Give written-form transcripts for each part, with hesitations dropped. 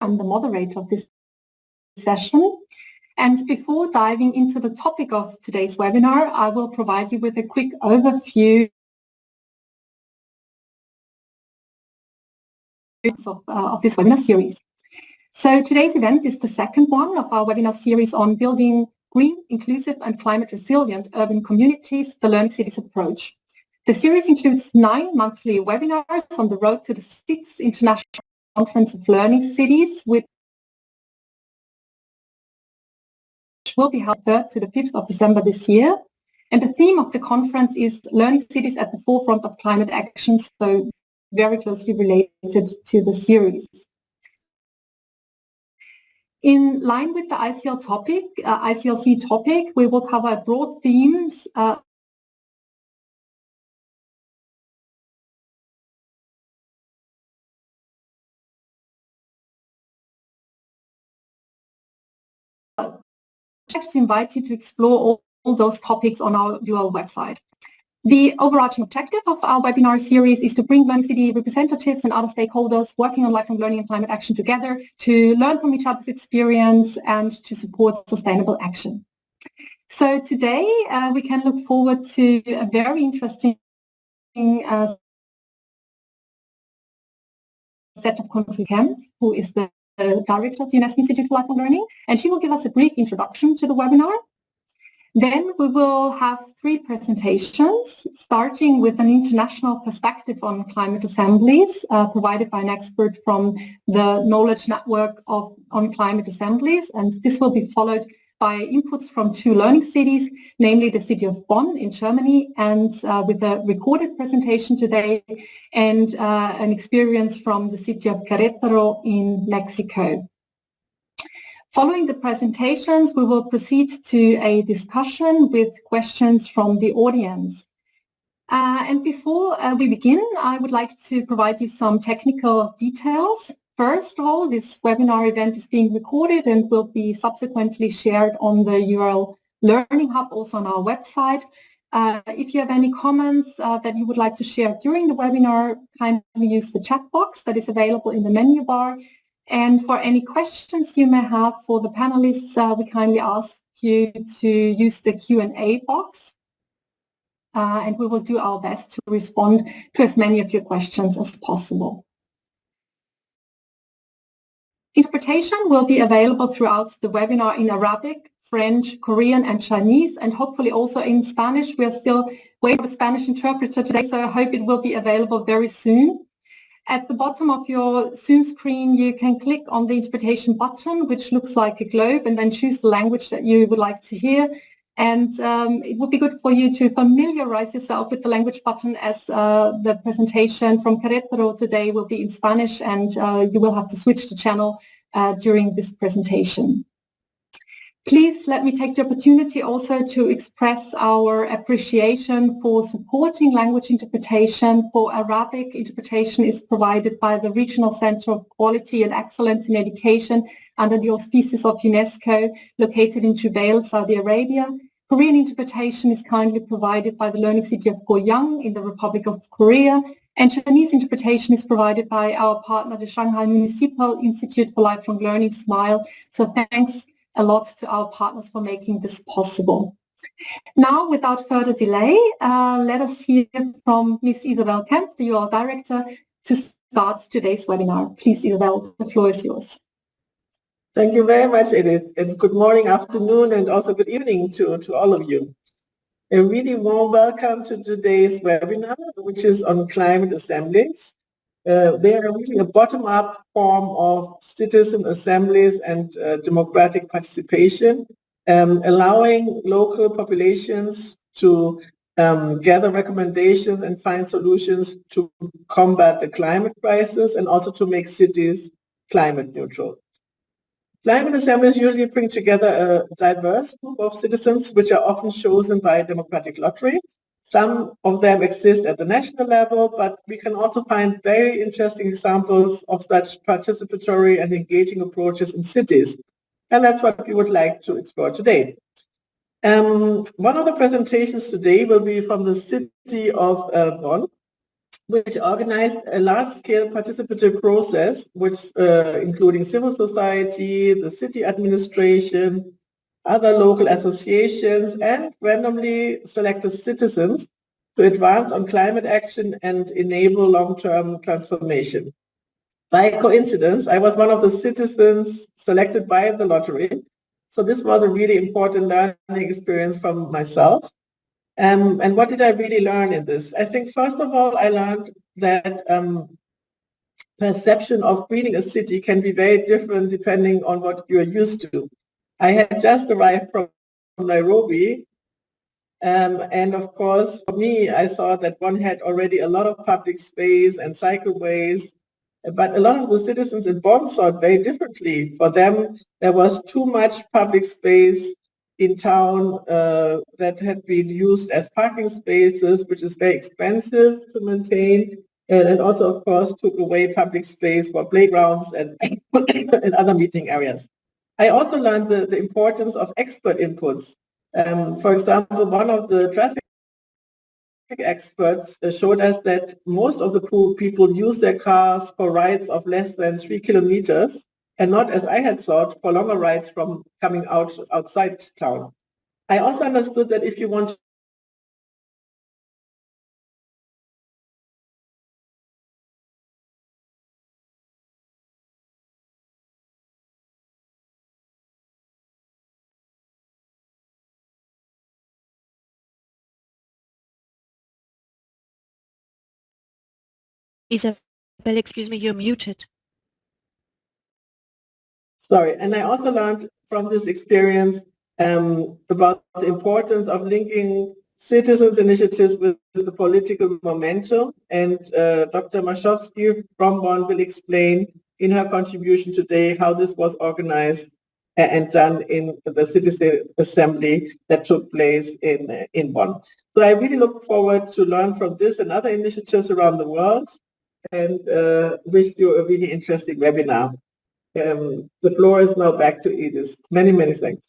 I'm the moderator of this session. And before diving into the topic of today's webinar, I will provide you with a quick overview of this webinar series. So today's event is the second one of our webinar series on building green, inclusive and climate resilient urban communities, the Learning Cities approach. The series includes 9 monthly webinars on the road to the 6th International Conference of Learning Cities, which will be held 3rd to the 5th of December this year. And the theme of the conference is Learning Cities at the Forefront of Climate Action, so very closely related to the series. In line with the ICLC topic, we will cover broad themes to invite you to explore all those topics on our UL website. The overarching objective of our webinar series is to bring Learning City representatives and other stakeholders working on lifelong learning and climate action together to learn from each other's experience and to support sustainable action. So today we can look forward to a very interesting set of Control Kemp, who is the director of the UNESCO Institute for Lifelong Learning, and she will give us a brief introduction to the webinar. Then we will have 3 presentations, starting with an international perspective on climate assemblies, provided by an expert from the Knowledge Network on Climate Assemblies, and this will be followed by inputs from 2 learning cities, namely the city of Bonn in Germany, and with a recorded presentation today, and an experience from the city of Querétaro in Mexico. Following the presentations, we will proceed to a discussion with questions from the audience. And before we begin, I would like to provide you some technical details. First of all, this webinar event is being recorded and will be subsequently shared on the URL Learning Hub, also on our website. If you have any comments that you would like to share during the webinar, kindly use the chat box that is available in the menu bar. And for any questions you may have for the panelists, we kindly ask you to use the Q&A box. And we will do our best to respond to as many of your questions as possible. Interpretation will be available throughout the webinar in Arabic, French, Korean, and Chinese, and hopefully also in Spanish. We are still waiting for a Spanish interpreter today, so I hope it will be available very soon. At the bottom of your Zoom screen, you can click on the interpretation button, which looks like a globe, and then choose the language that you would like to hear. And it would be good for you to familiarize yourself with the language button, as the presentation from Querétaro today will be in Spanish, and you will have to switch the channel during this presentation. Please let me take the opportunity also to express our appreciation for supporting language interpretation. For Arabic, interpretation is provided by the Regional Center of Quality and Excellence in Education under the auspices of UNESCO, located in Jubail, Saudi Arabia. Korean interpretation is kindly provided by the Learning City of Goyang in the Republic of Korea. And Chinese interpretation is provided by our partner, the Shanghai Municipal Institute for Lifelong Learning, SMILE. So thanks a lot to our partners for making this possible. Now, without further delay, let us hear from Ms. Isabel Kemp, the UL Director, to start today's webinar. Please, Isabel, the floor is yours. Thank you very much, Edith, and good morning, afternoon, and also good evening to all of you. A really warm welcome to today's webinar, which is on climate assemblies. They are really a bottom-up form of citizen assemblies and democratic participation, allowing local populations to gather recommendations and find solutions to combat the climate crisis and also to make cities climate neutral. Climate assemblies usually bring together a diverse group of citizens, which are often chosen by a democratic lottery. Some of them exist at the national level, but we can also find very interesting examples of such participatory and engaging approaches in cities. And that's what we would like to explore today. One of the presentations today will be from the city of Bonn. which organized a large-scale participatory process, which including civil society, the city administration, other local associations, and randomly selected citizens to advance on climate action and enable long-term transformation. By coincidence, I was one of the citizens selected by the lottery. So this was a really important learning experience from myself. And what did I really learn in this? I think, first of all, I learned that perception of greening a city can be very different depending on what you're used to. I had just arrived from Nairobi, and of course, for me, I saw that one had already a lot of public space and cycleways, but a lot of the citizens in Bonn saw it very differently. For them, there was too much public space in town that had been used as parking spaces, which is very expensive to maintain, and also, of course, took away public space for playgrounds and, and other meeting areas. I also learned the importance of expert inputs. For example, one of the traffic experts showed us that most of the poor people use their cars for rides of less than 3 kilometers, and not, as I had thought, for longer rides from coming outside town. I also understood that if you want Isabel, excuse me, you're muted. Sorry, and I also learned from this experience about the importance of linking citizens' initiatives with the political momentum. And Dr. Maszowski from Bonn will explain in her contribution today how this was organized and done in the citizen assembly that took place in Bonn. So I really look forward to learn from this and other initiatives around the world, and wish you a really interesting webinar. The floor is now back to Edith. Many, many thanks.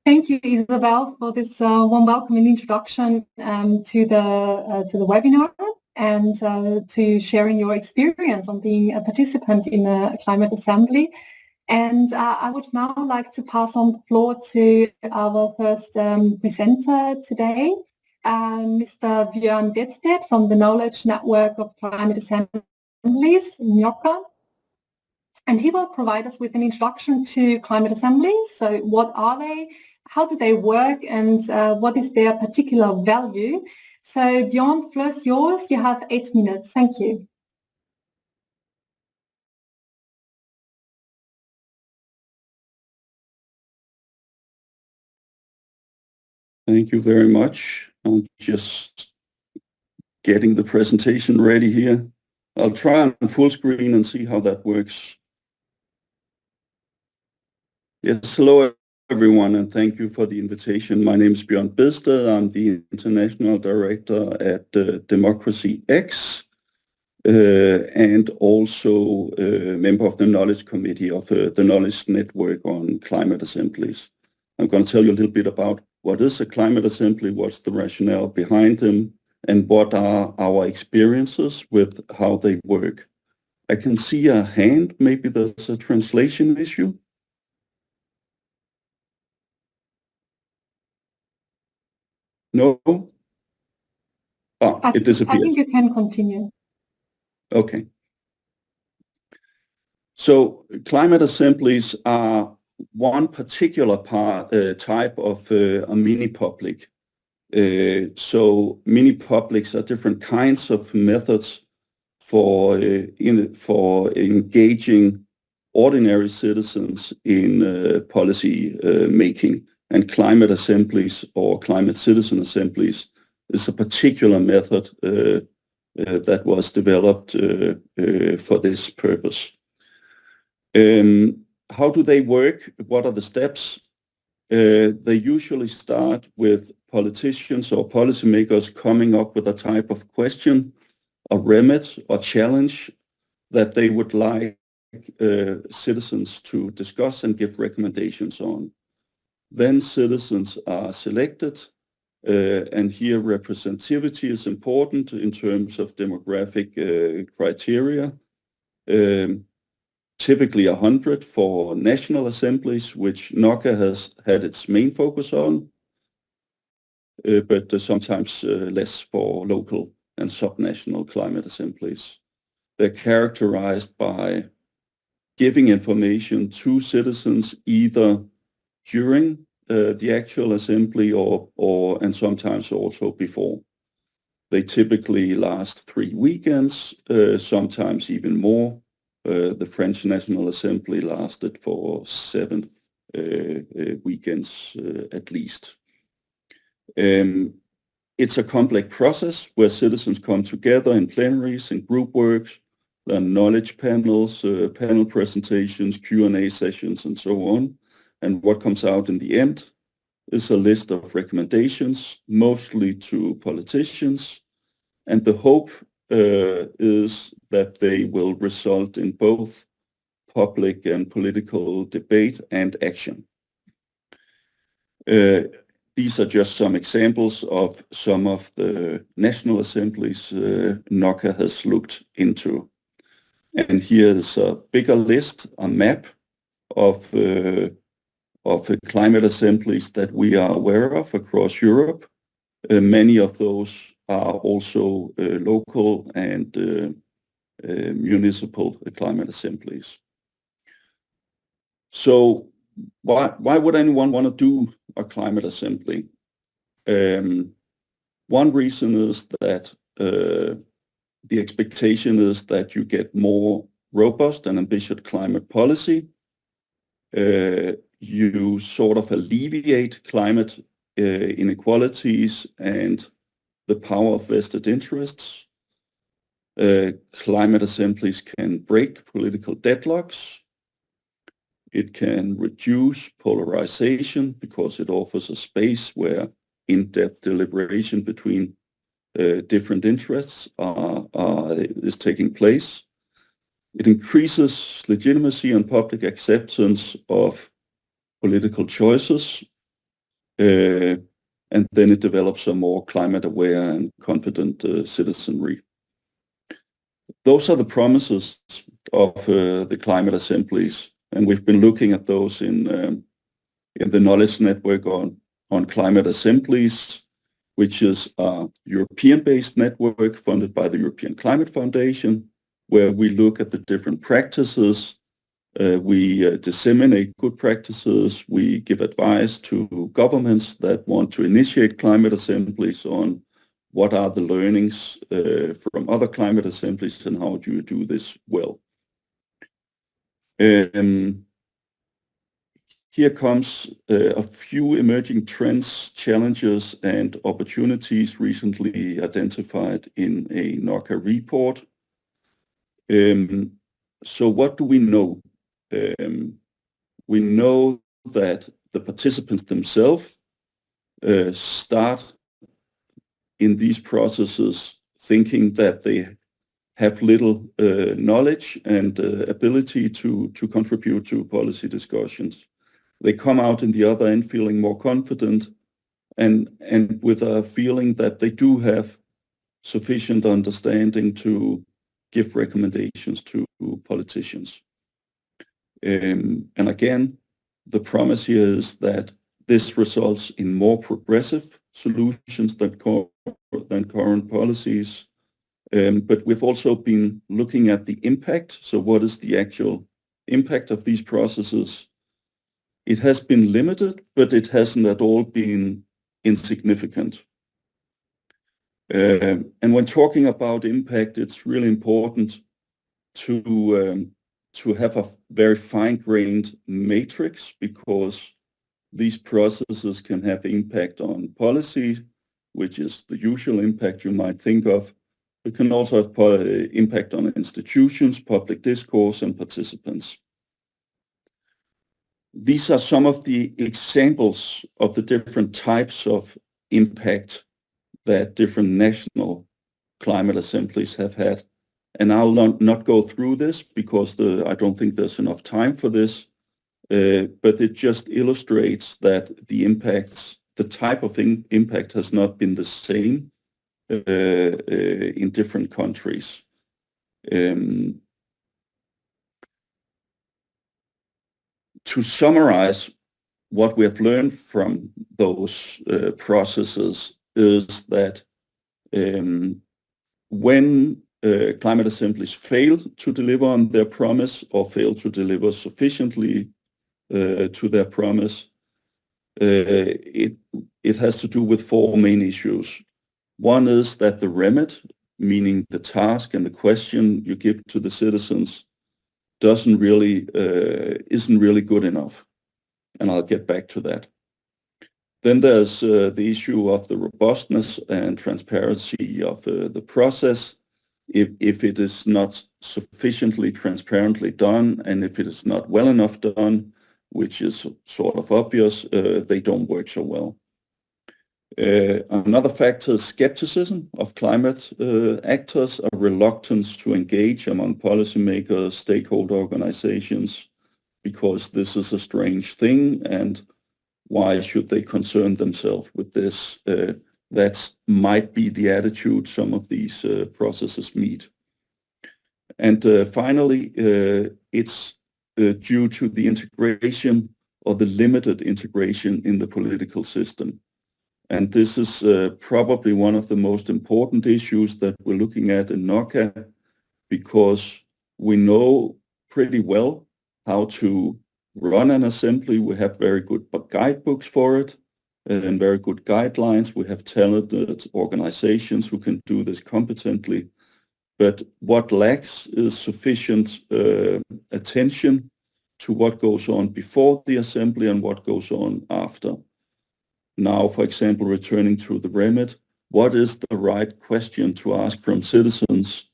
Thank you, Isabel, for this warm welcome and introduction to the webinar, and to sharing your experience on being a participant in a climate assembly. And I would now like to pass on the floor to our first presenter today, Mr. Björn Bedstedt from the Knowledge Network of Climate Assemblies, NYOCA. And he will provide us with an introduction to climate assemblies. So what are they? How do they work? And what is their particular value? So Björn, the floor is yours. You have 8 minutes. Thank you. Thank you very much. I'm just getting the presentation ready here. I'll try on full screen and see how that works. Yes, hello everyone, and thank you for the invitation. My name is Björn Bedstedt. I'm the International Director at Democracy X, and also a member of the Knowledge Committee of the Knowledge Network on Climate Assemblies. I'm going to tell you a little bit about what is a climate assembly, what's the rationale behind them, and what are our experiences with how they work. I can see a hand. Maybe there's a translation issue. No? Oh, it disappeared. I think you can continue. Okay. So climate assemblies are one particular type of a mini-public. So mini-publics are different kinds of methods for engaging ordinary citizens in policy making. And climate assemblies or climate citizen assemblies is a particular method that was developed for this purpose. How do they work? What are the steps? They usually start with politicians or policymakers coming up with a type of question, a remit or challenge that they would like citizens to discuss and give recommendations on. Then citizens are selected And here representativity is important in terms of demographic criteria. Typically 100 for national assemblies, which NOCA has had its main focus on, but sometimes less for local and subnational climate assemblies. They're characterized by giving information to citizens either during the actual assembly or and sometimes also before. They typically last 3 weekends, sometimes even more. The French National Assembly lasted for 7 weekends at least. It's a complex process where citizens come together in plenaries and group works, knowledge panels, panel presentations, Q&A sessions, and so on. And what comes out in the end is a list of recommendations, mostly to politicians. And the hope is that they will result in both public and political debate and action. These are just some examples of some of the national assemblies NOCA has looked into. And here is a bigger list, a map of climate assemblies that we are aware of across Europe. Many of those are also local and municipal climate assemblies. So why would anyone want to do a climate assembly? One reason is that the expectation is that you get more robust and ambitious climate policy. You sort of alleviate climate inequalities and the power of vested interests. Climate assemblies can break political deadlocks. It can reduce polarization because it offers a space where in-depth deliberation between different interests is taking place. It increases legitimacy and public acceptance of political choices, and then it develops a more climate-aware and confident citizenry. Those are the promises of the climate assemblies, and we've been looking at those in the knowledge network on climate assemblies, which is a European-based network funded by the European Climate Foundation, where we look at the different practices. We disseminate good practices. We give advice to governments that want to initiate climate assemblies on what are the learnings from other climate assemblies and how do you do this well. Here comes a few emerging trends, challenges, and opportunities recently identified in a NOCA report. So what do we know? We know that the participants themselves start in these processes thinking that they have little knowledge and ability to contribute to policy discussions. They come out in the other end feeling more confident and with a feeling that they do have sufficient understanding to give recommendations to politicians. And again, the promise here is that this results in more progressive solutions than current policies. But we've also been looking at the impact. So what is the actual impact of these processes? It has been limited, but it hasn't at all been insignificant. And when talking about impact, it's really important to have a very fine-grained matrix, because these processes can have impact on policy, which is the usual impact you might think of. It can also have impact on institutions, public discourse, and participants. These are some of the examples of the different types of impact that different national climate assemblies have had. And I'll not go through this because I don't think there's enough time for this, but it just illustrates that the impacts the type of impact has not been the same in different countries. To summarize, what we have learned from those processes is that when climate assemblies fail to deliver on their promise or fail to deliver sufficiently to their promise, it has to do with four main issues. One is that the remit, meaning the task and the question you give to the citizens, isn't really good enough, and I'll get back to that. Then there's the issue of the robustness and transparency of the process. If it is not sufficiently transparently done, and if it is not well enough done, which is sort of obvious, they don't work so well. Another factor is skepticism of climate actors, a reluctance to engage among policymakers, stakeholder organizations, because this is a strange thing, and why should they concern themselves with this? That might be the attitude some of these processes meet. And finally, it's due to the integration or the limited integration in the political system. And this is probably one of the most important issues that we're looking at in NORCA, because we know pretty well how to run an assembly. We have very good guidebooks for it and very good guidelines. We have talented organizations who can do this competently. But what lacks is sufficient attention to what goes on before the assembly and what goes on after. Now, for example, returning to the remit, what is the right question to ask from citizens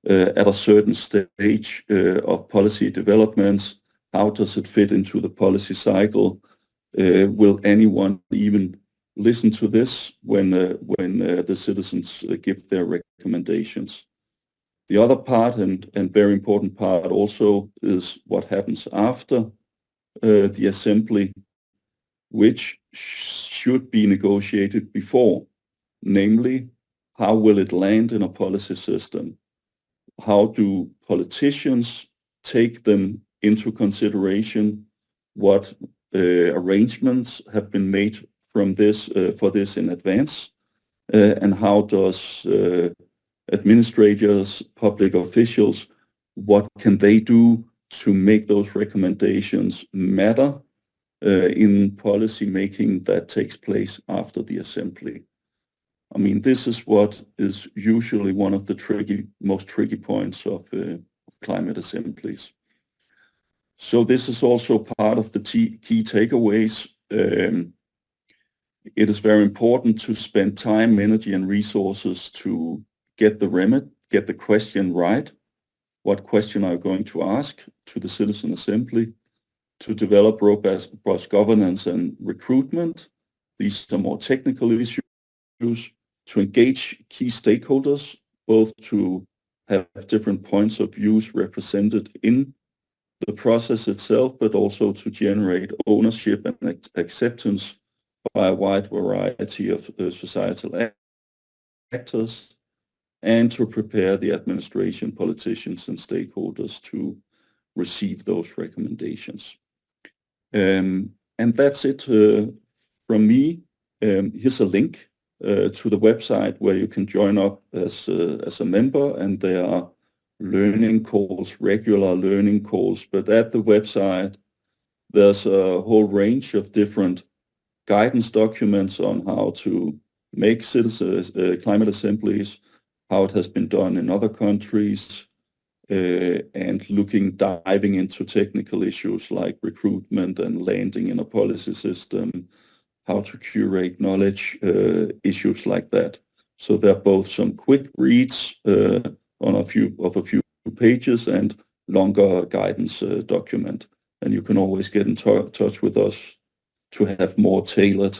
at a certain stage of policy developments? How does it fit into the policy cycle? Will anyone even listen to this when the citizens give their recommendations? The other part, and very important part also, is what happens after the assembly, which should be negotiated before. Namely, how will it land in a policy system? How do politicians take them into consideration? What arrangements have been made from this for this in advance? And how does administrators, public officials, what can they do to make those recommendations matter in policy making that takes place after the assembly? I mean, this is what is usually one of the most tricky points of climate assemblies. So this is also part of the key takeaways. It is very important to spend time, energy, and resources to get the remit, get the question right. What question are you going to ask to the citizen assembly? To develop robust governance and recruitment. These are more technical issues. To engage key stakeholders, both to have different points of views represented in the process itself, but also to generate ownership and acceptance by a wide variety of societal actors, and to prepare the administration, politicians, and stakeholders to receive those recommendations. And that's it from me. Here's a link to the website where you can join up as a member, and there are learning calls, regular learning calls. But at the website, there's a whole range of different guidance documents on how to make climate assemblies, how it has been done in other countries, and diving into technical issues like recruitment and landing in a policy system, how to curate knowledge, issues like that. So there are both some quick reads on a few pages and longer guidance document. And you can always get in touch with us to have more tailored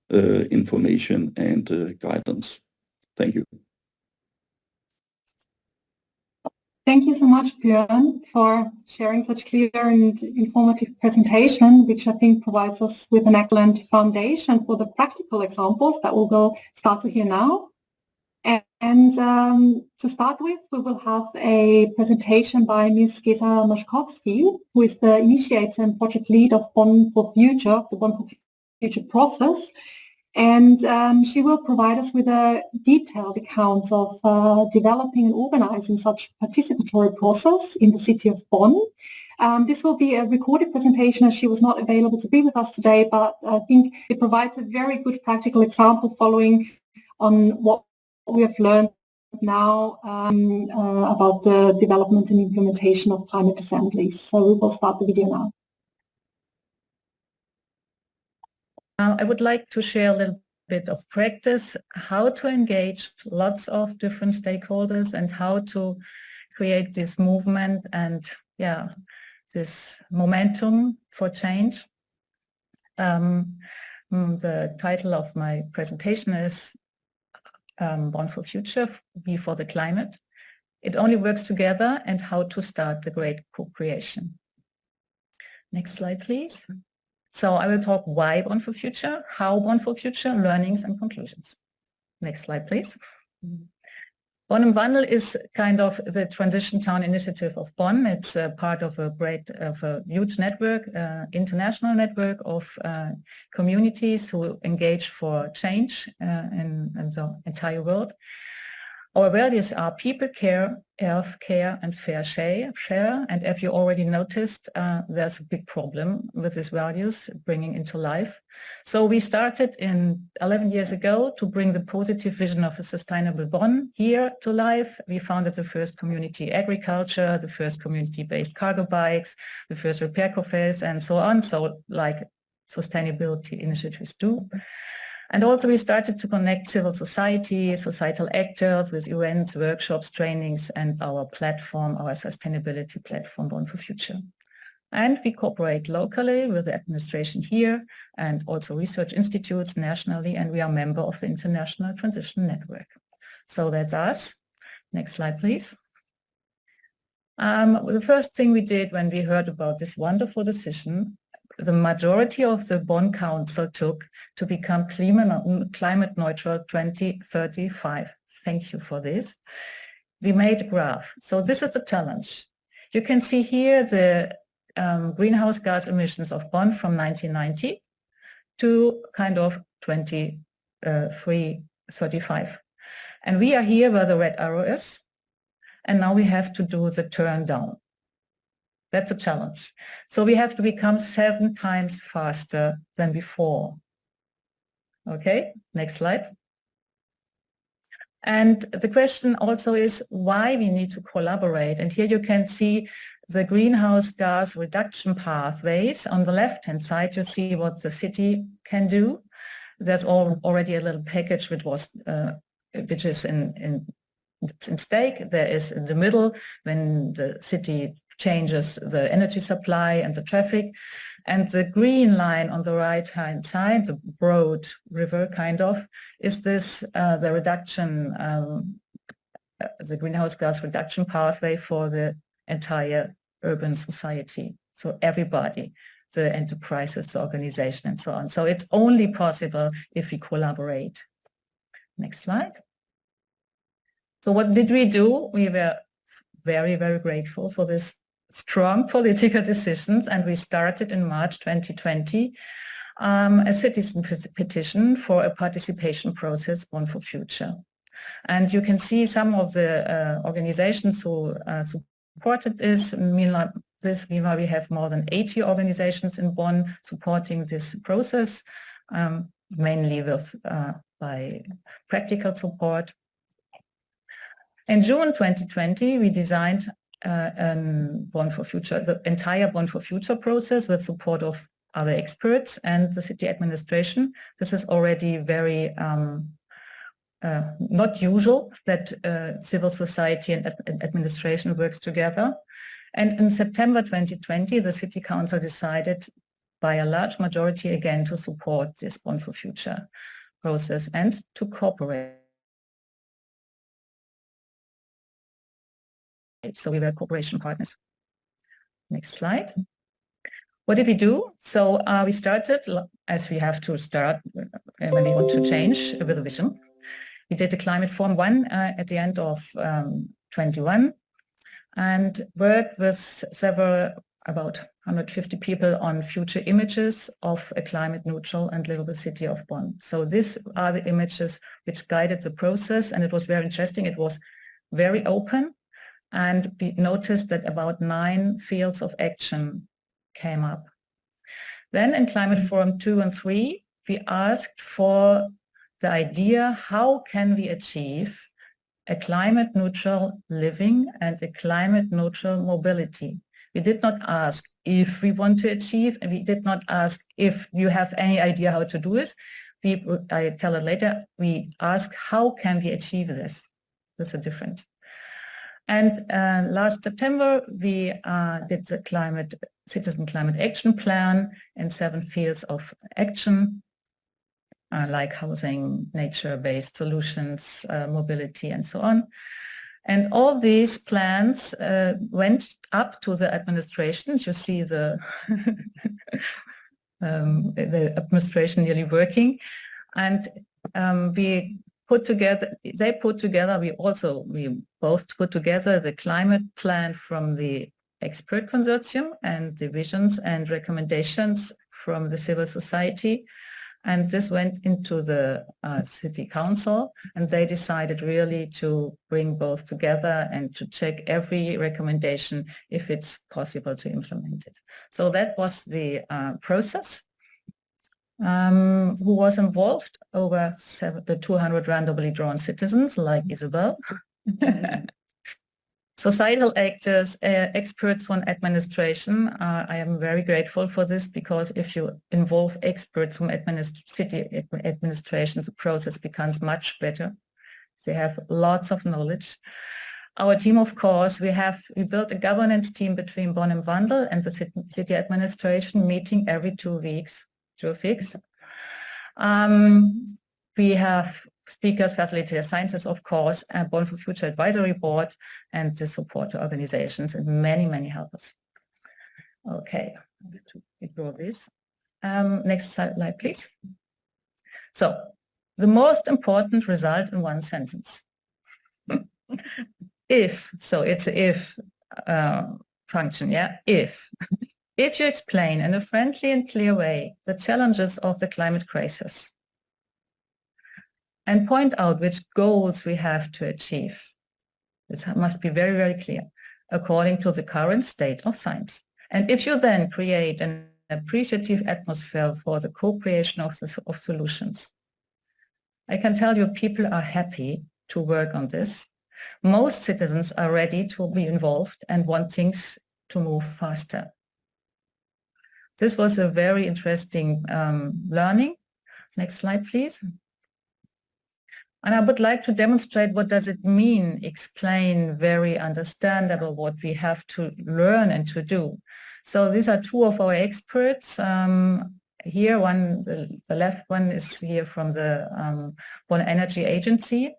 information and guidance. Thank you. Thank you so much, Björn, for sharing such clear and informative presentation, which I think provides us with an excellent foundation for the practical examples that we will start to hear now. And to start with, we will have a presentation by Ms. Gesa Moszkowski, who is the initiator and project lead of Bonn for Future, the Bonn for Future process. And she will provide us with a detailed account of developing and organizing such participatory process in the city of Bonn. This will be a recorded presentation as she was not available to be with us today, but I think it provides a very good practical example following on what we have learned now about the development and implementation of climate assemblies. So we will start the video now. I would like to share a little bit of practice, how to engage lots of different stakeholders and how to create this movement and this momentum for change. The title of my presentation is Bonn for Future, Be for the Climate. It only works together, and how to start the great co-creation. Next slide, please. So I will talk why Bonn for Future, how Bonn for Future, learnings and conclusions. Next slide, please. Bonn im Wandel is kind of the transition town initiative of Bonn. It's a part of a huge network, international network of communities who engage for change in the entire world. Our values are people care, earth care, and fair share. And if you already noticed, there's a big problem with these values bringing into life. So we started 11 years ago to bring the positive vision of a sustainable Bonn here to life. We founded the first community agriculture, the first community-based cargo bikes, the first repair cafes, and so on. So like sustainability initiatives do. And also we started to connect civil society, societal actors with events, workshops, trainings, and our platform, our sustainability platform, Bonn for Future. And we cooperate locally with the administration here and also research institutes nationally, and we are a member of the International Transition Network. So that's us. Next slide, please. The first thing we did when we heard about this wonderful decision, the majority of the Bonn Council took to become climate neutral 2035. Thank you for this. We made a graph. So this is the challenge. You can see here the greenhouse gas emissions of Bonn from 1990 to kind of 2035. And we are here where the red arrow is. And now we have to do the turn down. That's a challenge. So we have to become 7 times faster than before. Okay, next slide. And the question also is why we need to collaborate. And here you can see the greenhouse gas reduction pathways. On the left-hand side, you see what the city can do. There's already a little package which is in stake. There is in the middle when the city changes the energy supply and the traffic. And the green line on the right-hand side, the broad river kind of, is this the reduction, the greenhouse gas reduction pathway for the entire urban society. So everybody, the enterprises, the organization, and so on. So it's only possible if we collaborate. Next slide. So what did we do? We were very, very grateful for this strong political decisions, and we started in March 2020 a citizen petition for a participation process, Bonn for Future. And you can see some of the organizations who supported this. Meanwhile, we have more than 80 organizations in Bonn supporting this process, mainly by practical support. In June 2020, we designed Bonn for Future, the entire Bonn for Future process with support of other experts and the city administration. This is already very not usual that civil society and administration works together. And in September 2020, the City Council decided by a large majority again to support this Bonn for Future process and to cooperate. So we were cooperation partners. Next slide. What did we do? So we started, as we have to start when we want to change, with a vision. We did the climate forum 1 at the end of 21 and worked with several, about 150 people on future images of a climate neutral and livable city of Bonn. So these are the images which guided the process, and it was very interesting. It was very open, and we noticed that about 9 fields of action came up. Then in Climate Forum 2 and 3, we asked for the idea, how can we achieve a climate neutral living and a climate neutral mobility? We did not ask if we want to achieve, and we did not ask if you have any idea how to do this. I tell it later, we ask how can we achieve this? There's a difference. And last September, we did the Citizen Climate Action Plan in 7 fields of action, like housing, nature-based solutions, mobility, and so on. And all these plans went up to the administrations. You see the, the administration nearly working. And we both put together the climate plan from the expert consortium and the visions and recommendations from the civil society. And this went into the city council, and they decided really to bring both together and to check every recommendation if it's possible to implement it. So that was the process. Who was involved? Over 200 randomly drawn citizens like Isabel. Societal actors, experts from administration. I am very grateful for this, because if you involve experts from city administration, the process becomes much better. They have lots of knowledge. Our team, of course, we built a governance team between Bonn and Wandel and the city administration, meeting every 2 weeks to fix. We have speakers, facilitators, scientists, of course, and Bonn for Future Advisory Board, and the support organizations, and many, many helpers. Okay, I have to ignore this. Next slide, please. So, the most important result in 1 sentence. If, so it's an if function, yeah, if. If you explain in a friendly and clear way the challenges of the climate crisis and point out which goals we have to achieve, this must be very, very clear, according to the current state of science. And if you then create an appreciative atmosphere for the co-creation of solutions, I can tell you people are happy to work on this. Most citizens are ready to be involved and want things to move faster. This was a very interesting learning. Next slide, please. And I would like to demonstrate what does it mean, explain very understandable what we have to learn and to do. So these are 2 of our experts. Here, the left one is here from the Bonn Energy Agency.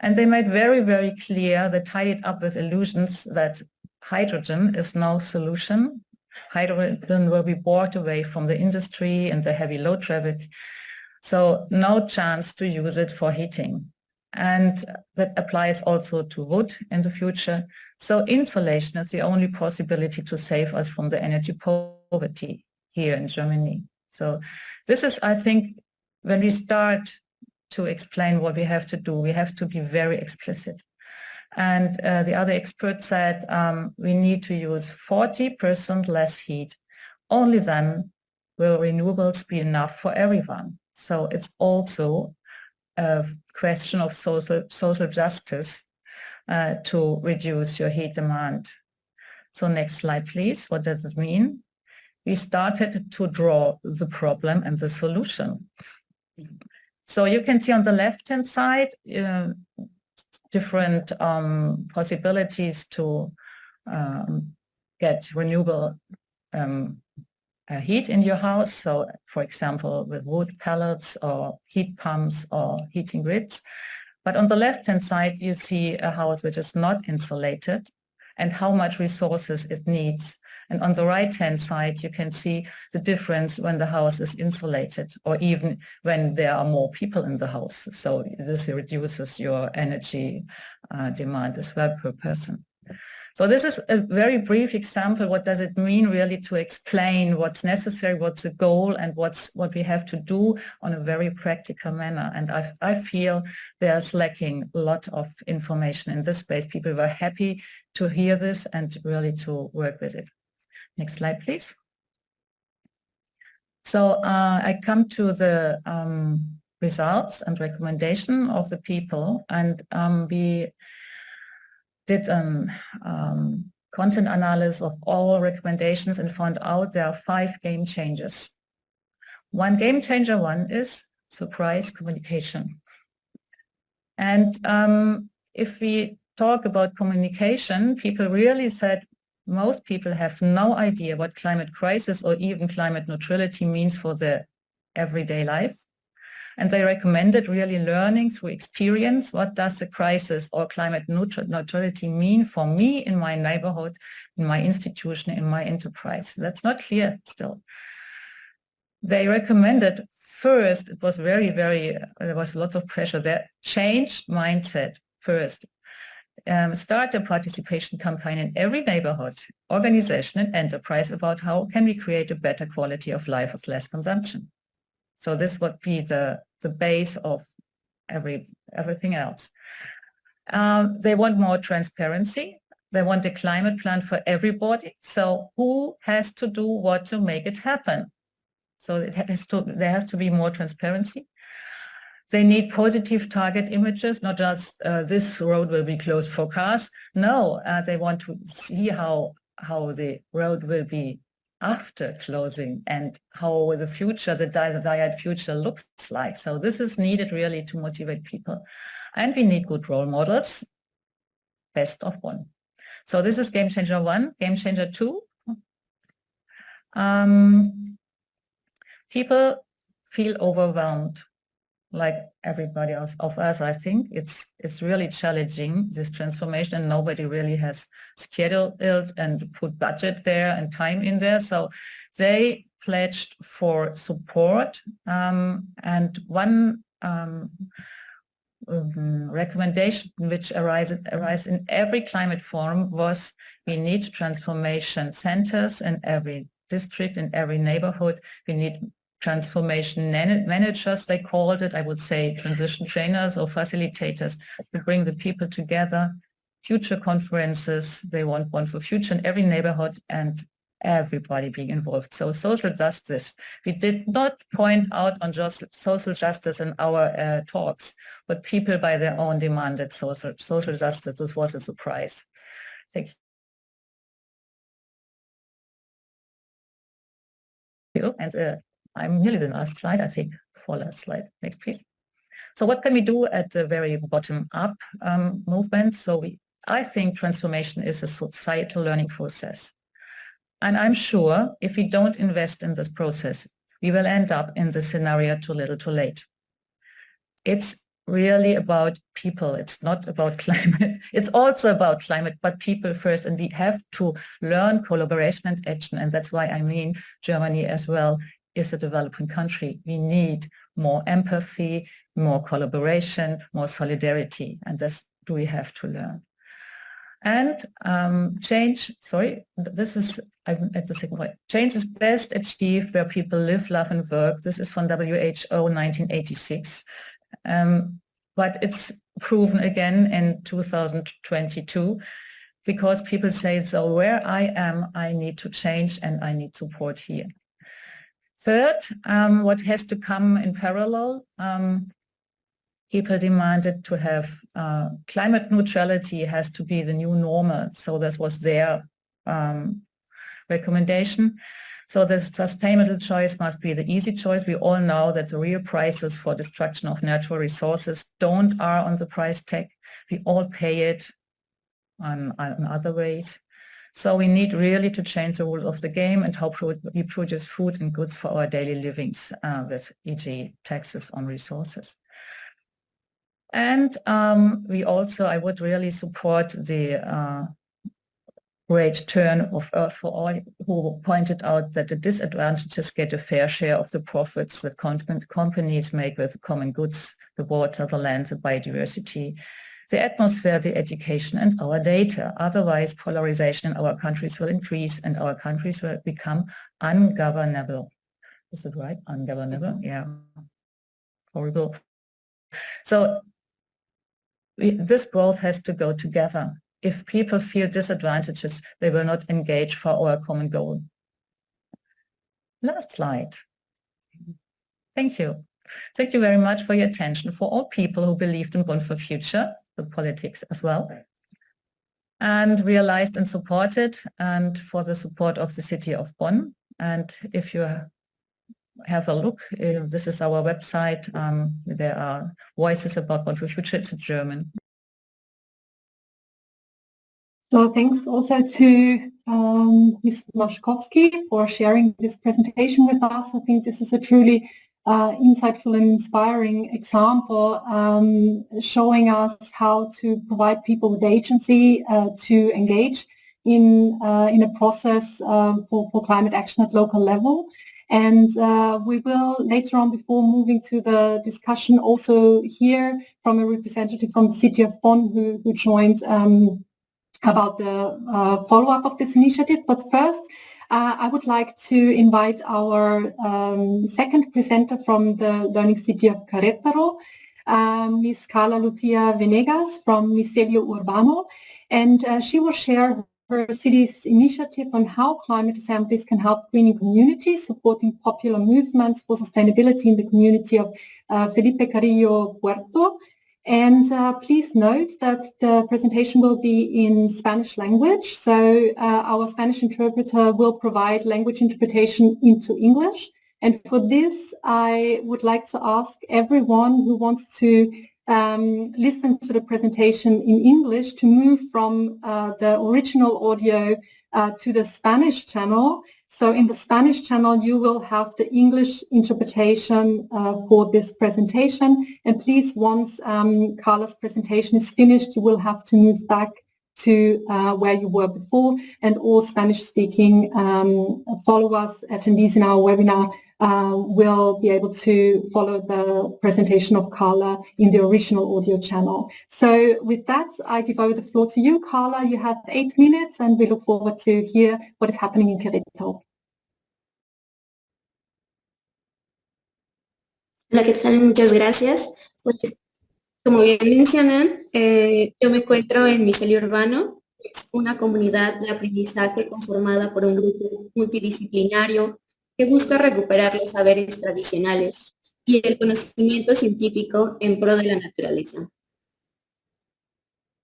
And they made very, very clear, they tied it up with illusions that hydrogen is no solution. Hydrogen will be bought away from the industry and the heavy load traffic. So no chance to use it for heating. And that applies also to wood in the future. So insulation is the only possibility to save us from the energy poverty here in Germany. So this is, I think, when we start to explain what we have to do, we have to be very explicit. And the other expert said we need to use 40% less heat. Only then will renewables be enough for everyone. So it's also a question of social justice to reduce your heat demand. So next slide, please. What does it mean? We started to draw the problem and the solution. So you can see on the left-hand side different possibilities to get renewable heat in your house. So, for example, with wood pellets or heat pumps or heating grids. But on the left-hand side, you see a house which is not insulated. and how much resources it needs. And on the right-hand side, you can see the difference when the house is insulated, or even when there are more people in the house. So this reduces your energy demand as well per person. So this is a very brief example. What does it mean really to explain what's necessary, what's the goal, and what we have to do on a very practical manner? And I feel there's lacking a lot of information in this space. People were happy to hear this and really to work with it. Next slide, please. So I come to the results and recommendation of the people, and we did content analysis of all recommendations and found out there are 5 game changers. One game changer one is surprise communication. And if we talk about communication, people really said most people have no idea what climate crisis or even climate neutrality means for their everyday life. And they recommended really learning through experience. What does the crisis or climate neutrality mean for me in my neighborhood, in my institution, in my enterprise? That's not clear still. They recommended first, it was there was a lot of pressure there, change mindset first. Start a participation campaign in every neighborhood, organization and enterprise about how can we create a better quality of life with less consumption. So this would be the base of everything else. They want more transparency. They want a climate plan for everybody. So who has to do what to make it happen? So there has to be more transparency. They need positive target images, not just this road will be closed for cars. No, they want to see how the road will be after closing and how the future, the desired future looks like. So this is needed really to motivate people. And we need good role models, best of one. So this is game changer 1. Game changer 2. People feel overwhelmed, like everybody else of us. I think it's really challenging, this transformation, and nobody really has scheduled it and put budget there and time in there. So they pledged for support. And one recommendation which arises in every climate forum was we need transformation centers in every district, in every neighborhood. We need transformation managers, they called it. I would say transition trainers or facilitators to bring the people together. Future conferences, they want one for future in every neighborhood and everybody being involved. So social justice, we did not point out on just social justice in our talks, but people by their own demanded social justice. This was a surprise. Thank you. And I'm nearly the last slide, I think, 4 last slide. Next, please. So what can we do at the very bottom-up movement? So I think transformation is a societal learning process. And I'm sure if we don't invest in this process, we will end up in the scenario too little, too late. It's really about people. It's not about climate. It's also about climate, but people first. And we have to learn collaboration and action. And that's why I mean Germany as well is a developing country. We need more empathy, more collaboration, more solidarity, and this do we have to learn. And change, this is at the second point. Change is best achieved where people live, love and work. This is from WHO 1986. But it's proven again in 2022 because people say, so where I am, I need to change and I need support here. Third, what has to come in parallel, people demanded to have climate neutrality has to be the new normal. So this was their recommendation. So the sustainable choice must be the easy choice. We all know that the real prices for destruction of natural resources are on the price tag. We all pay it on other ways. So we need really to change the rules of the game and how we produce food and goods for our daily livings with e.g. taxes on resources. And we also, I would really support the great turn of Earth for All, who pointed out that the disadvantages get a fair share of the profits that companies make with the common goods, the water, the land, the biodiversity, the atmosphere, the education, and our data. Otherwise, polarization in our countries will increase and our countries will become ungovernable. Is it right? Ungovernable? Yeah. Horrible. So this growth has to go together. If people feel disadvantages, they will not engage for our common goal. Last slide. Thank you. Thank you very much for your attention, for all people who believed in Bund for Future, the politics as well, and realized and supported, and for the support of the city of Bonn. And if you have a look, this is our website. There are voices about Bund for Future. It's in German. So thanks also to Ms. Moszkowski for sharing this presentation with us. I think this is a truly insightful and inspiring example showing us how to provide people with agency to engage in a process for climate action at local level. And we will later on, before moving to the discussion, also hear from a representative from the city of Bonn who joined about the follow-up of this initiative. But first, I would like to invite our second presenter from the Learning City of Querétaro, Ms. Carla Lucia Venegas from Micelio Urbano, and she will share her city's initiative on how climate assemblies can help greening communities, supporting popular movements for sustainability in the community of Felipe Carrillo Puerto. And please note that the presentation will be in Spanish language, so our Spanish interpreter will provide language interpretation into English. And for this, I would like to ask everyone who wants to listen to the presentation in English to move from the original audio to the Spanish channel. So in the Spanish channel, you will have the English interpretation for this presentation. And please, once Carla's presentation is finished, you will have to move back to where you were before. And all Spanish-speaking followers, attendees in our webinar, will be able to follow the presentation of Carla in the original audio channel. So with that, I give over the floor to you, Carla. You have 8 minutes, and we look forward to hear what is happening in Querétaro. Hola, ¿qué tal? Muchas gracias. Pues, como bien mencionan, yo me encuentro en Micelio Urbano, una comunidad de aprendizaje conformada por un grupo multidisciplinario que busca recuperar los saberes tradicionales y el conocimiento científico en pro de la naturaleza.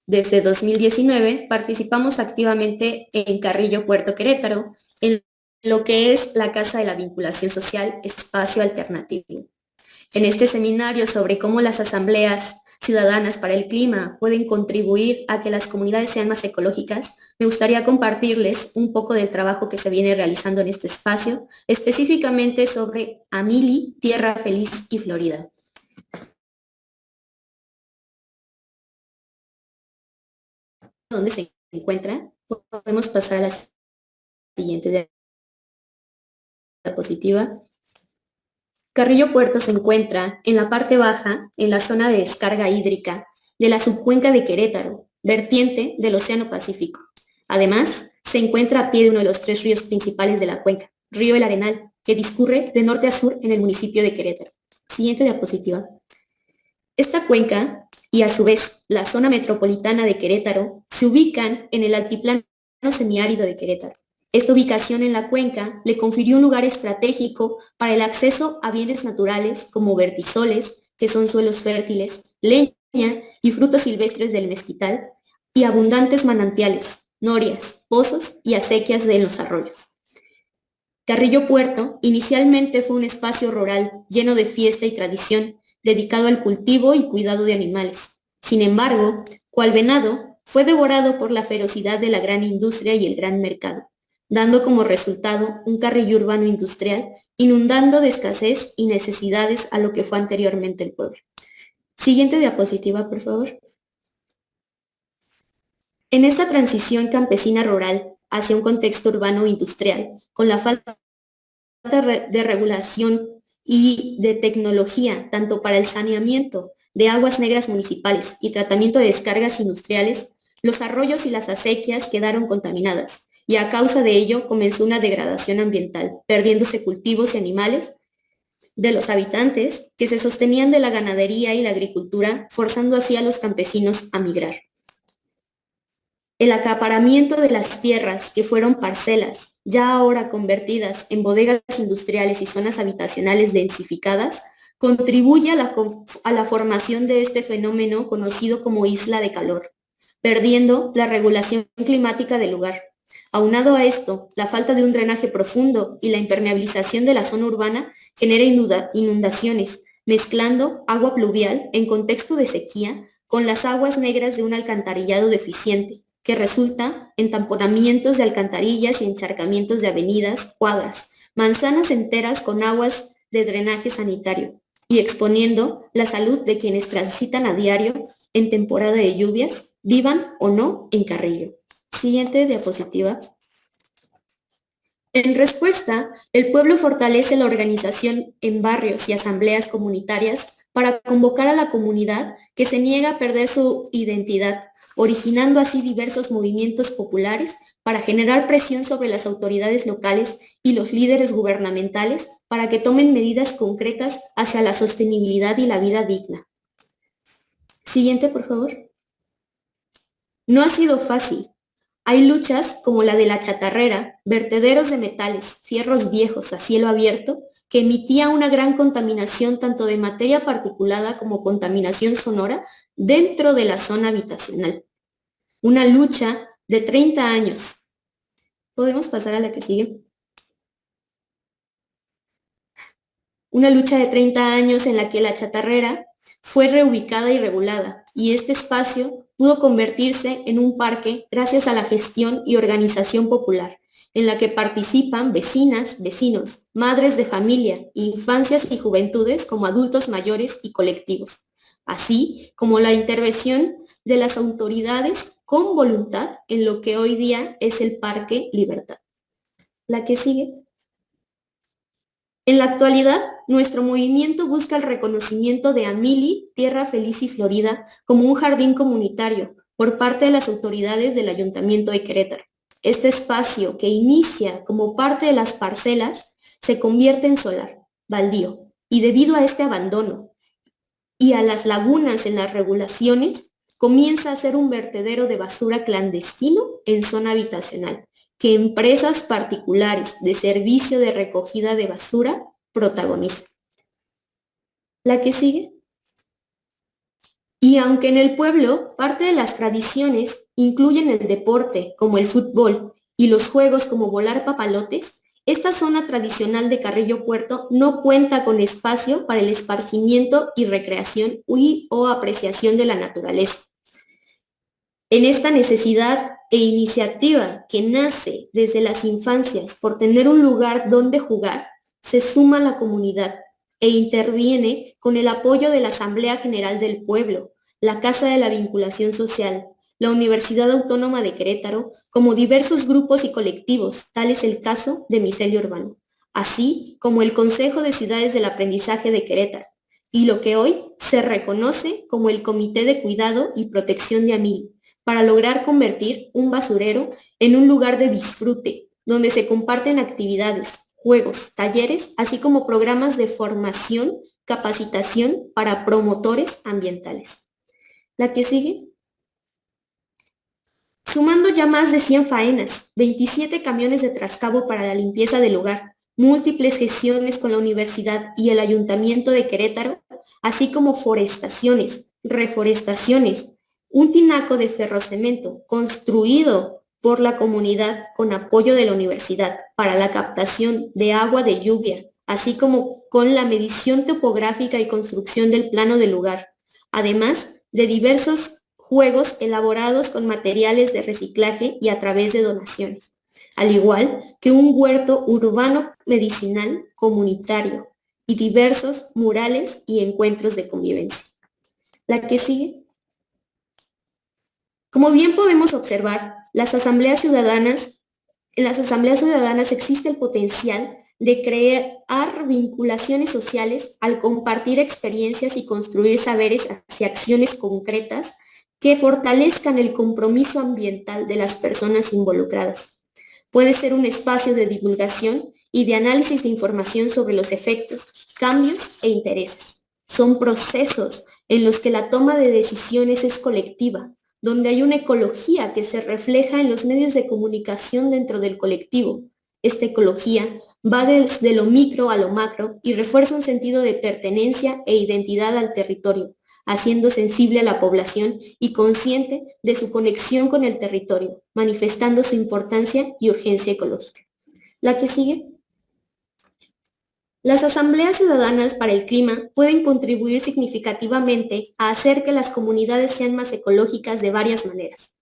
Desde 2019 participamos activamente en Carrillo Puerto Querétaro, en lo que es la Casa de la Vinculación Social, Espacio Alternativo. En este seminario sobre cómo las asambleas ciudadanas para el clima pueden contribuir a que las comunidades sean más ecológicas, me gustaría compartirles un poco del trabajo que se viene realizando en este espacio, específicamente sobre Amili, Tierra Feliz y Florida. ¿Dónde se encuentra? Podemos pasar a la siguiente diapositiva. Carrillo Puerto se encuentra en la parte baja, en la zona de descarga hídrica de la subcuenca de Querétaro, vertiente del Océano Pacífico. Además, se encuentra a pie de uno de los 3 ríos principales de la cuenca, Río El Arenal, que discurre de norte a sur en el municipio de Querétaro. Siguiente diapositiva. Esta cuenca, y a su vez la zona metropolitana de Querétaro, se ubican en el altiplano semiárido de Querétaro. Esta ubicación en la cuenca le confirió un lugar estratégico para el acceso a bienes naturales como vertisoles, que son suelos fértiles, leña y frutos silvestres del mezquital, y abundantes manantiales, norias, pozos y acequias de los arroyos. Carrillo Puerto inicialmente fue un espacio rural lleno de fiesta y tradición, dedicado al cultivo y cuidado de animales. Sin embargo, cual venado, fue devorado por la ferocidad de la gran industria y el gran mercado, dando como resultado un Carrillo urbano industrial, inundando de escasez y necesidades a lo que fue anteriormente el pueblo. Siguiente diapositiva, por favor. En esta transición campesina rural, hacia un contexto urbano industrial, con la falta de regulación y de tecnología, tanto para el saneamiento de aguas negras municipales y tratamiento de descargas industriales, los arroyos y las acequias quedaron contaminadas y a causa de ello comenzó una degradación ambiental, perdiéndose cultivos y animales de los habitantes que se sostenían de la ganadería y la agricultura, forzando así a los campesinos a migrar. El acaparamiento de las tierras que fueron parcelas, ya ahora convertidas en bodegas industriales y zonas habitacionales densificadas, contribuye a la formación de este fenómeno conocido como isla de calor, perdiendo la regulación climática del lugar. Aunado a esto, la falta de un drenaje profundo y la impermeabilización de la zona urbana genera inundaciones, mezclando agua pluvial en contexto de sequía con las aguas negras de un alcantarillado deficiente, que resulta en tamponamientos de alcantarillas y encharcamientos de avenidas, cuadras, manzanas enteras con aguas de drenaje sanitario y exponiendo la salud de quienes transitan a diario en temporada de lluvias, vivan o no en Carrillo. Siguiente diapositiva. En respuesta, el pueblo fortalece la organización en barrios y asambleas comunitarias para convocar a la comunidad que se niega a perder su identidad, originando así diversos movimientos populares para generar presión sobre las autoridades locales y los líderes gubernamentales para que tomen medidas concretas hacia la sostenibilidad y la vida digna. Siguiente, por favor. No ha sido fácil. Hay luchas como la de la chatarrera, vertederos de metales, fierros viejos a cielo abierto, que emitía una gran contaminación tanto de materia particulada como contaminación sonora dentro de la zona habitacional. Una lucha de 30 años. ¿Podemos pasar a la que sigue? Una lucha de 30 años en la que la chatarrera fue reubicada y regulada, y este espacio pudo convertirse en un parque gracias a la gestión y organización popular, en la que participan vecinas, vecinos, madres de familia, infancias y juventudes como adultos mayores y colectivos, así como la intervención de las autoridades con voluntad en lo que hoy día es el Parque Libertad. La que sigue. En la actualidad, nuestro movimiento busca el reconocimiento de Amili, Tierra Feliz y Florida como un jardín comunitario por parte de las autoridades del Ayuntamiento de Querétaro. Este espacio, que inicia como parte de las parcelas, se convierte en solar, baldío, y debido a este abandono y a las lagunas en las regulaciones, comienza a ser un vertedero de basura clandestino en zona habitacional, que empresas particulares de servicio de recogida de basura protagonizan. La que sigue. Y aunque en el pueblo parte de las tradiciones incluyen el deporte como el fútbol y los juegos como volar papalotes, esta zona tradicional de Carrillo Puerto no cuenta con espacio para el esparcimiento y recreación o apreciación de la naturaleza. En esta necesidad e iniciativa que nace desde las infancias por tener un lugar donde jugar, se suma la comunidad e interviene con el apoyo de la Asamblea General del Pueblo, la Casa de la Vinculación Social, la Universidad Autónoma de Querétaro, como diversos grupos y colectivos, tal es el caso de Micelio Urbano, así como el Consejo de Ciudades del Aprendizaje de Querétaro, y lo que hoy se reconoce como el Comité de Cuidado y Protección de Amil, para lograr convertir un basurero en un lugar de disfrute, donde se comparten actividades, juegos, talleres, así como programas de formación, capacitación para promotores ambientales. La que sigue. Sumando ya más de 100 faenas, 27 camiones de trascabo para la limpieza del hogar, múltiples gestiones con la universidad y el Ayuntamiento de Querétaro, así como forestaciones, reforestaciones, un tinaco de ferrocemento construido por la comunidad con apoyo de la universidad para la captación de agua de lluvia, así como con la medición topográfica y construcción del plano del lugar, además de diversos juegos elaborados con materiales de reciclaje y a través de donaciones, al igual que un huerto urbano medicinal comunitario y diversos murales y encuentros de convivencia. La que sigue. Como bien podemos observar, las asambleas ciudadanas En las asambleas ciudadanas existe el potencial de crear vinculaciones sociales al compartir experiencias y construir saberes hacia acciones concretas que fortalezcan el compromiso ambiental de las personas involucradas. Puede ser un espacio de divulgación y de análisis de información sobre los efectos, cambios e intereses. Son procesos en los que la toma de decisiones es colectiva, donde hay una ecología que se refleja en los medios de comunicación dentro del colectivo. Esta ecología va desde lo micro a lo macro y refuerza un sentido de pertenencia e identidad al territorio, haciendo sensible a la población y consciente de su conexión con el territorio, manifestando su importancia y urgencia ecológica. La que sigue. Las asambleas ciudadanas para el clima pueden contribuir significativamente a hacer que las comunidades sean más ecológicas de varias maneras.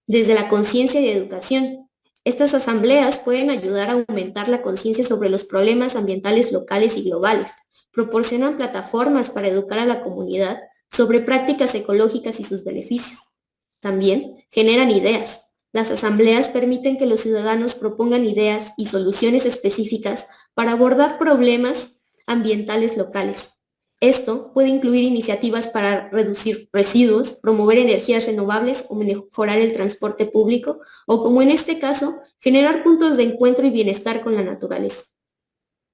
Desde la conciencia y educación, estas asambleas pueden ayudar a aumentar la conciencia sobre los problemas ambientales locales y globales, proporcionan plataformas para educar a la comunidad sobre prácticas ecológicas y sus beneficios. También generan ideas. Las asambleas permiten que los ciudadanos propongan ideas y soluciones específicas para abordar problemas ambientales locales. Esto puede incluir iniciativas para reducir residuos, promover energías renovables o mejorar el transporte público, o como en este caso, generar puntos de encuentro y bienestar con la naturaleza.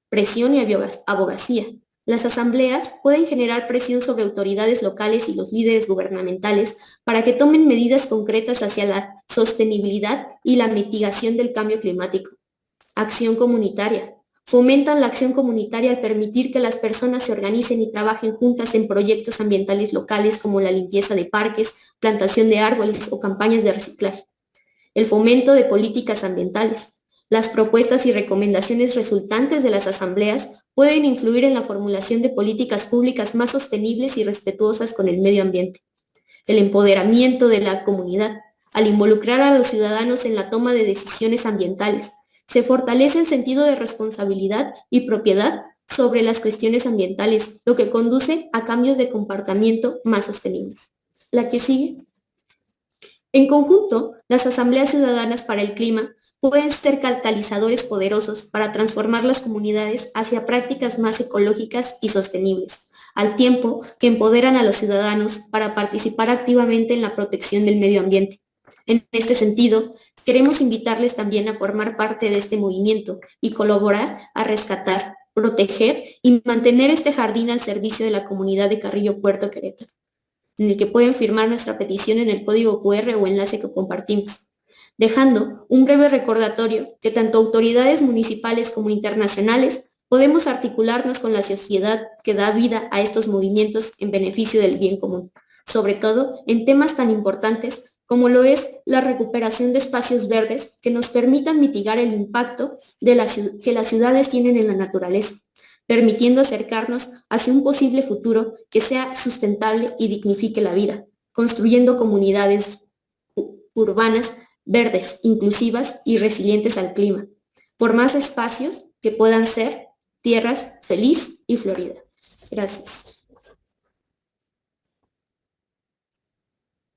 Presión y abogacía. Las asambleas pueden generar presión sobre autoridades locales y los líderes gubernamentales para que tomen medidas concretas hacia la sostenibilidad y la mitigación del cambio climático. Acción comunitaria. Fomentan la acción comunitaria al permitir que las personas se organicen y trabajen juntas en proyectos ambientales locales como la limpieza de parques, plantación de árboles o campañas de reciclaje. El fomento de políticas ambientales. Las propuestas y recomendaciones resultantes de las asambleas pueden influir en la formulación de políticas públicas más sostenibles y respetuosas con el medio ambiente. El empoderamiento de la comunidad. Al involucrar a los ciudadanos en la toma de decisiones ambientales, se fortalece el sentido de responsabilidad y propiedad sobre las cuestiones ambientales, lo que conduce a cambios de comportamiento más sostenibles. La que sigue. En conjunto, las asambleas ciudadanas para el clima pueden ser catalizadores poderosos para transformar las comunidades hacia prácticas más ecológicas y sostenibles, al tiempo que empoderan a los ciudadanos para participar activamente en la protección del medio ambiente. En este sentido, queremos invitarles también a formar parte de este movimiento y colaborar a rescatar, proteger y mantener este jardín al servicio de la comunidad de Carrillo Puerto Querétaro, en el que pueden firmar nuestra petición en el código QR o enlace que compartimos, dejando un breve recordatorio que tanto autoridades municipales como internacionales podemos articularnos con la sociedad que da vida a estos movimientos en beneficio del bien común, sobre todo en temas tan importantes como lo es la recuperación de espacios verdes que nos permitan mitigar el impacto que las ciudades tienen en la naturaleza, permitiendo acercarnos hacia un posible futuro que sea sustentable y dignifique la vida, construyendo comunidades urbanas verdes, inclusivas y resilientes al clima, por más espacios que puedan ser tierras feliz y florida. Gracias.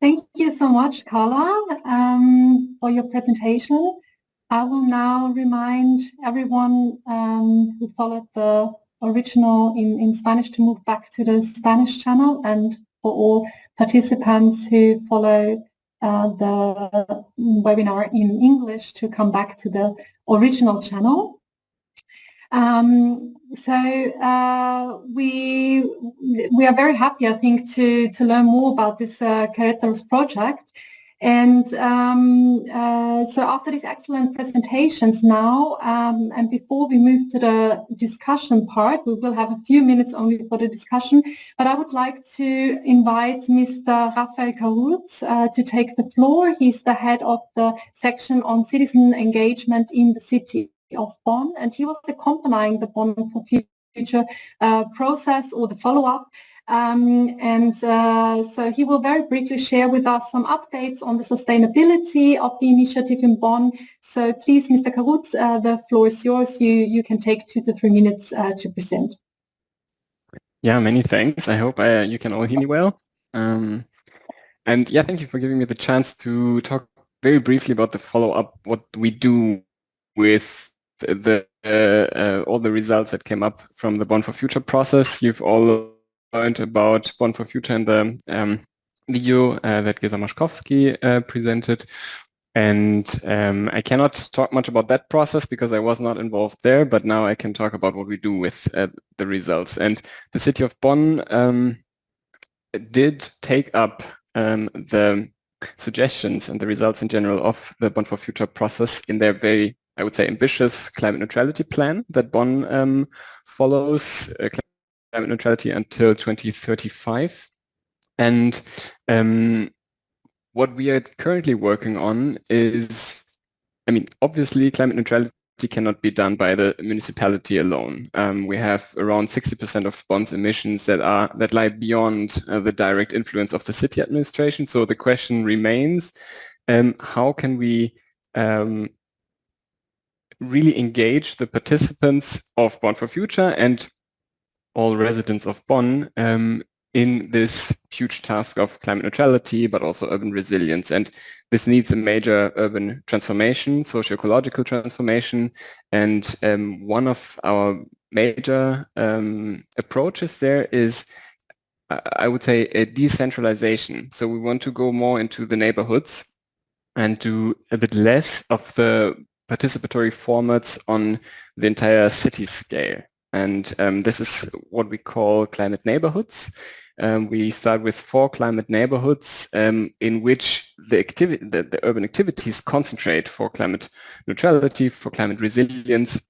Thank you so much, Carla, for your presentation. I will now remind everyone who followed the original in Spanish to move back to the Spanish channel, and for all participants who follow the webinar in English to come back to the original channel. We are very happy, I think, to learn more about this Querétaro's project. And so after these excellent presentations now, and before we move to the discussion part, we will have a few minutes only for the discussion, but I would like to invite Mr. Rafael Carutz to take the floor. He's the head of the section on citizen engagement in the city of Bonn, and he was accompanying the Bonn for Future process or the follow-up. So he will very briefly share with us some updates on the sustainability of the initiative in Bonn. So please, Mr. Carutz, the floor is yours. You can take 2 to 3 minutes to present. Yeah, many thanks. I hope you can all hear me well. And yeah, thank you for giving me the chance to talk very briefly about the follow-up, what we do with the all the results that came up from the Bond for Future process. You've all learned about Bond for Future in the video that Gesa Maszkowski presented. And I cannot talk much about that process because I was not involved there, but now I can talk about what we do with the results. And the city of Bonn did take up the suggestions and the results in general of the Bond for Future process in their very, I would say, ambitious climate neutrality plan that Bonn follows, climate neutrality until 2035. And what we are currently working on is, I mean, obviously climate neutrality cannot be done by the municipality alone. We have around 60% of Bonn's emissions that lie beyond the direct influence of the city administration. So the question remains, how can we really engage the participants of Bond for Future and all residents of Bonn in this huge task of climate neutrality, but also urban resilience. And this needs a major urban transformation, socio-ecological transformation. And one of our major approaches there is, I would say, a decentralization. So we want to go more into the neighborhoods and do a bit less of the participatory formats on the entire city scale. And this is what we call climate neighborhoods. We start with 4 climate neighborhoods in which the urban activities concentrate for climate neutrality, for climate resilience.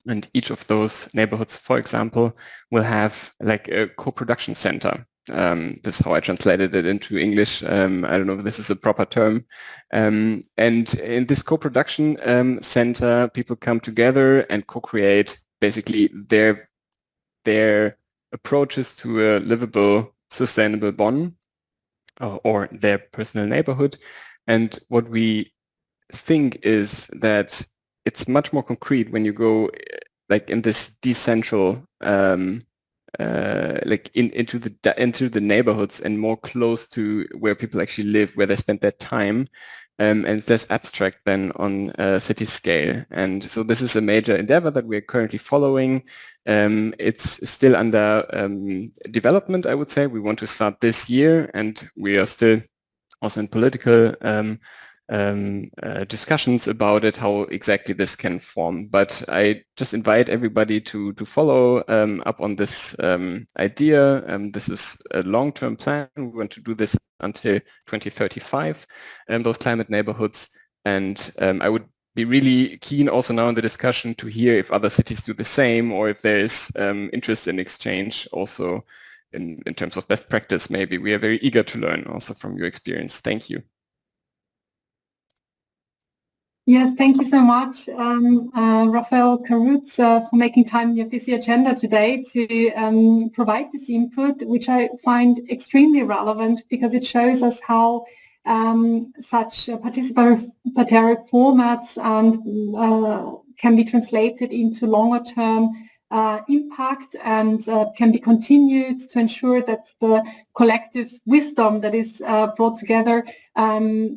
And each of those neighborhoods, for example, will have like a co-production center. This is how I translated it into English. I don't know if this is a proper term. And in this co-production center, people come together and co-create basically their approaches to a livable, sustainable Bonn or their personal neighborhood. And what we think is that it's much more concrete when you go like in this decentral like into the neighborhoods and more close to where people actually live, where they spend their time, and it's less abstract than on a city scale. And so this is a major endeavor that we're currently following. It's still under development, I would say. We want to start this year, and we are still also in political discussions about it, how exactly this can form. But I just invite everybody to follow up on this idea. This is a long-term plan. We want to do this until 2035, those climate neighborhoods. And I would be really keen also now in the discussion to hear if other cities do the same, or if there is interest in exchange also in terms of best practice. Maybe we are very eager to learn also from your experience. Thank you. Yes, thank you so much, Raphael Karutz, for making time in your busy agenda today to provide this input, which I find extremely relevant because it shows us how such participatory formats and can be translated into longer-term impact and can be continued to ensure that the collective wisdom that is brought together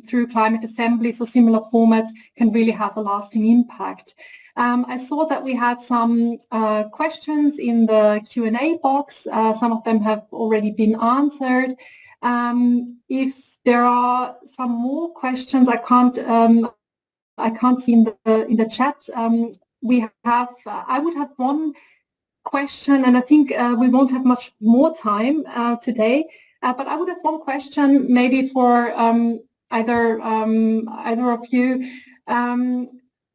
through climate assemblies or similar formats can really have a lasting impact. I saw that we had some questions in the Q&A box. Some of them have already been answered. If there are some more questions, I can't see in the chat. I would have one question, and I think we won't have much more time today. But I would have one question, maybe for either of you.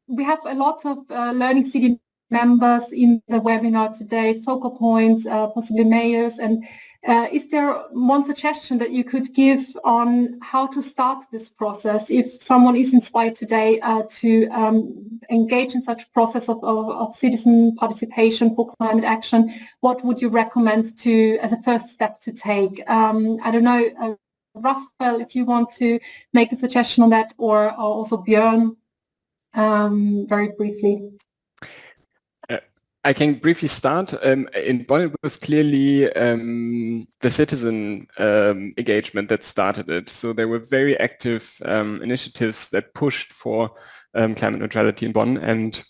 We have a lot of Learning City members in the webinar today, focal points, possibly mayors, and is there one suggestion that you could give on how to start this process if someone is inspired today to engage in such a process of citizen participation for climate action? What would you recommend as a first step to take? I don't know, Raphael, if you want to make a suggestion on that, or also Björn, very briefly. I can briefly start. In Bonn, it was clearly the citizen engagement that started it. So there were very active initiatives that pushed for climate neutrality in Bonn, and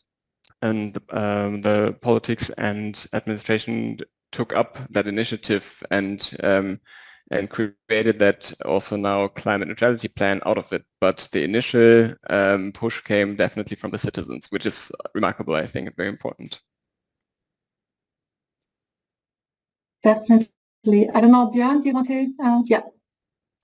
the politics and administration took up that initiative and created that also now climate neutrality plan out of it. But the initial push came definitely from the citizens, which is remarkable, I think, and very important. Definitely. I don't know, Björn, do you want to? Yeah.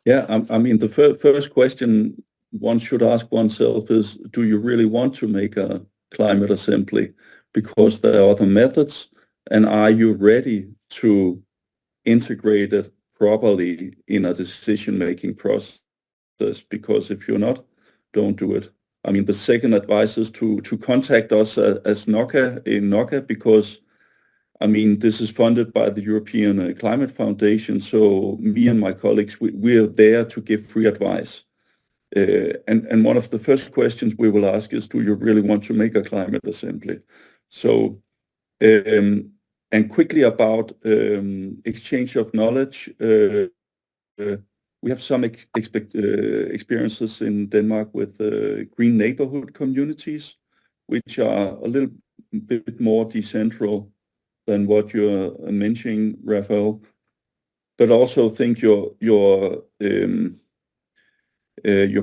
Yeah, I mean, the first question one should ask oneself is, do you really want to make a climate assembly? Because there are other methods, and are you ready to integrate it properly in a decision-making process? Because if you're not, don't do it. I mean, the second advice is to contact us as NOCA, because I mean, this is funded by the European Climate Foundation, so me and my colleagues, we are there to give free advice. And one of the first questions we will ask is, do you really want to make a climate assembly? So, and quickly about exchange of knowledge. We have some experiences in Denmark with green neighborhood communities, which are a little bit more decentral than what you're mentioning, Raphael, but also think your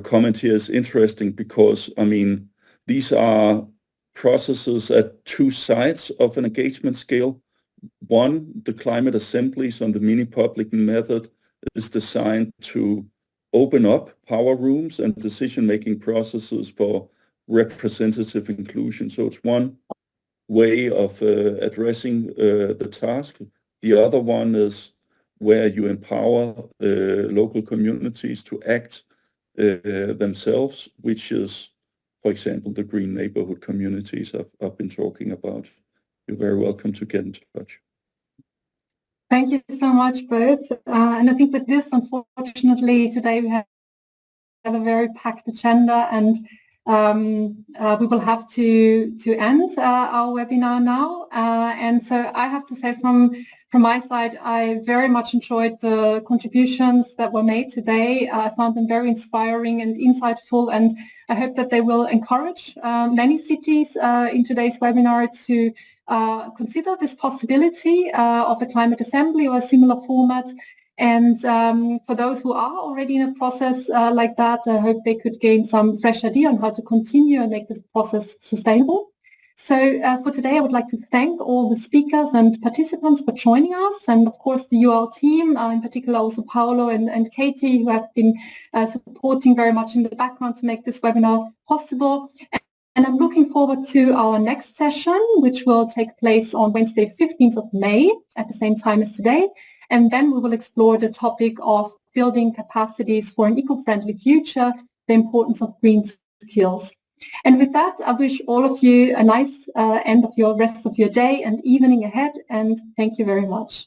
comment here is interesting because, I mean, these are processes at two sides of an engagement scale. One, the climate assemblies on the mini public method is designed to open up power rooms and decision-making processes for representative inclusion. So it's one way of addressing the task. The other one is where you empower local communities to act themselves, which is, for example, the green neighborhood communities I've been talking about. You're very welcome to get in touch. Thank you so much, both. And I think with this, unfortunately, today we have a very packed agenda, and we will have to end our webinar now. And so I have to say from my side, I very much enjoyed the contributions that were made today. I found them very inspiring and insightful, and I hope that they will encourage many cities in today's webinar to consider this possibility of a climate assembly or a similar format. And for those who are already in a process like that, I hope they could gain some fresh idea on how to continue and make this process sustainable. So for today, I would like to thank all the speakers and participants for joining us, and of course the UL team, in particular also Paolo and Katie, who have been supporting very much in the background to make this webinar possible. And I'm looking forward to our next session, which will take place on Wednesday, 15th of May, at the same time as today. And then we will explore the topic of building capacities for an eco-friendly future, the importance of green skills. And with that, I wish all of you a nice end of your rest of your day and evening ahead. And thank you very much.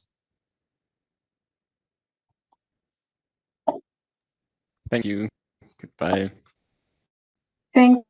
Thank you. Goodbye. Thanks.